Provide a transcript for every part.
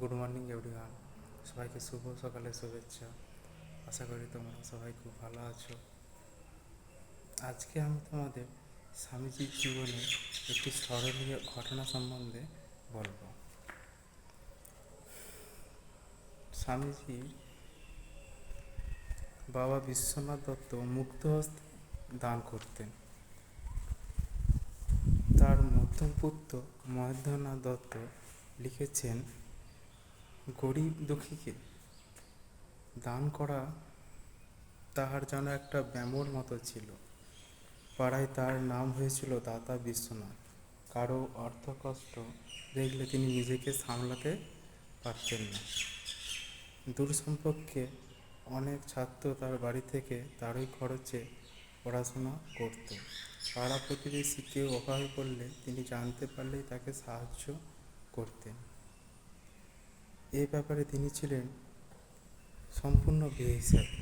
Good morning everyone, সবাইকে শুভ সকালের শুভেচ্ছা। আশা করি তোমরা সবাই খুব ভালো আছো। আজকে আমি তোমাদের স্বামীজির জীবনে একটি স্মরণীয় ঘটনা সম্বন্ধে বলবো। স্বামীজির বাবা বিশ্বনাথ দত্ত মুক্তহস্তে দান করতেন। তার মধ্যম পুত্র মহেন্দ্রনাথ দত্ত লিখেছেন, গরিব দুঃখীকে দান করা তাহার যেন একটা ব্যামোর মতো ছিল। পাড়ায় তার নাম হয়েছিল দাতা বিশ্বনাথ। কারো অর্থকষ্ট দেখলে তিনি নিজেকে সামলাতে পারতেন না। দূর সম্পর্কে অনেক ছাত্র তার বাড়ি থেকে তারই খরচে পড়াশোনা করত। পাড়া প্রতিবেশী কেউ অভাবে পড়লে তিনি জানতে পারলেই তাকে সাহায্য করতেন। এ ব্যাপারে তিনি ছিলেন সম্পূর্ণ বেহিসাবি।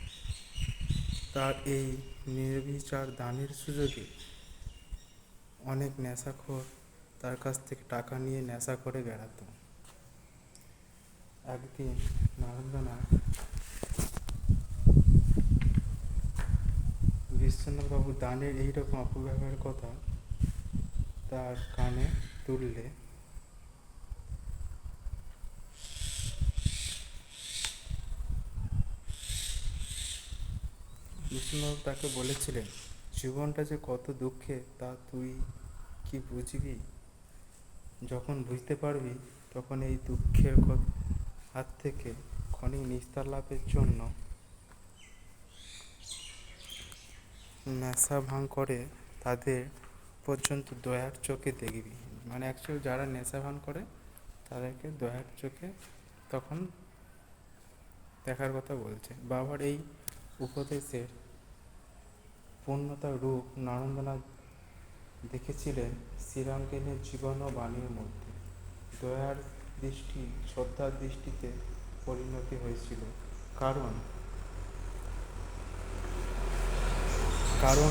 তার এই নির্বিচার দানের সুযোগে অনেক নেশাখোর তার কাছ থেকে টাকা নিয়ে নেশা করে বেড়াতো। একদিন নরেন্দ্রনাথ বিশ্বনাথবাবু দানের এইরকম অপব্যবহারের কথা তার কানে তুললে বিশ্বনাথবাবু তাকে বলেছিলেন, জীবনটা যে কত দুঃখে তা তুই কি বুঝবি? যখন বুঝতে পারবি তখন এই দুঃখের হাত থেকে ক্ষণিক নিস্তার লাভের জন্য নেশা ভাঙ করে তাদের পর্যন্ত দয়ার চোখে দেখবি। মানে অ্যাকচুয়ালি যারা নেশা ভাঙ করে তাদেরকে দয়ার চোখে তখন দেখার কথা বলছে। বাবার এই উপদেশের পূর্ণতার রূপ নরেন্দ্রনাথ দেখেছিলেন শ্রীরামকৃষ্ণের জীবন ও বাণীর মধ্যে। দয়ার দৃষ্টি শ্রদ্ধার দৃষ্টিতে পরিণতি হয়েছিল। কারণ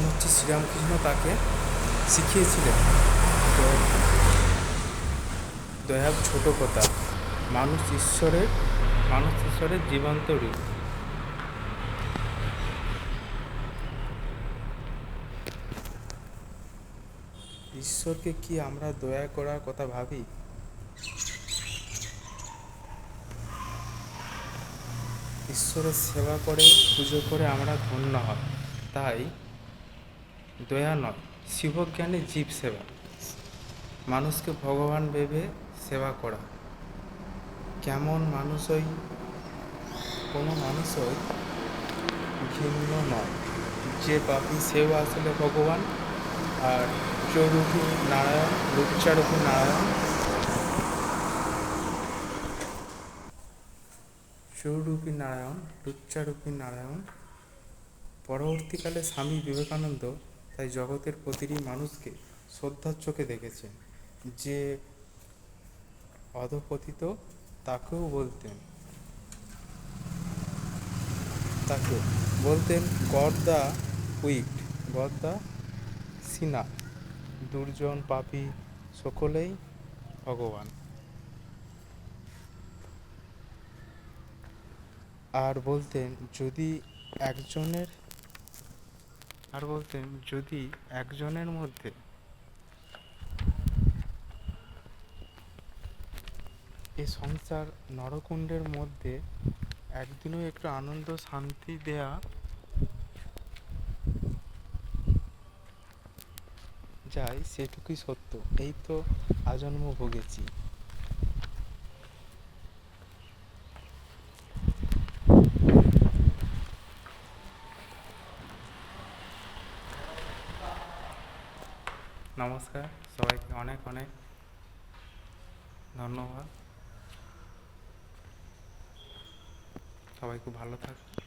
হচ্ছে শ্রীরামকৃষ্ণ তাকে শিখিয়েছিলেন দয়ার ছোট কথা, মানুষ ঈশ্বরের জীবন্ত রূপ। ঈশ্বরকে কি আমরা দয়া করার কথা ভাবি? ঈশ্বরের সেবা করে পুজো করে আমরা ধন্য হই। তাই দয়া নয়, শিবজ্ঞানে জীব সেবা, মানুষকে ভগবান ভেবে সেবা করা। কোনো মানুষই ঘৃণ্য নয়। যে পাপী সেও আসলে ভগবান। আর চৌরূপী নারায়ণ, লুচ্চারূপী নারায়ণ। পরবর্তীকালে স্বামী বিবেকানন্দ তাই জগতের প্রতিটি মানুষকে শ্রদ্ধার চোখে দেখেছেন। যে অধঃপতিত তাকেও বলতেন গড দ্য সিনার, দুর্জন পাপী সকলেই ভগবান। আর বলতেন যদি একজনের মধ্যে এ সংসার নরকুণ্ডের মধ্যে একদিনও একটু আনন্দ শান্তি দেয়া যায় সেটুকুই সত্য। এই তো আজন্ম ভুগেছি। নমস্কার, সবাইকে অনেক অনেক ধন্যবাদ। সবাই খুব ভালো থাকবে।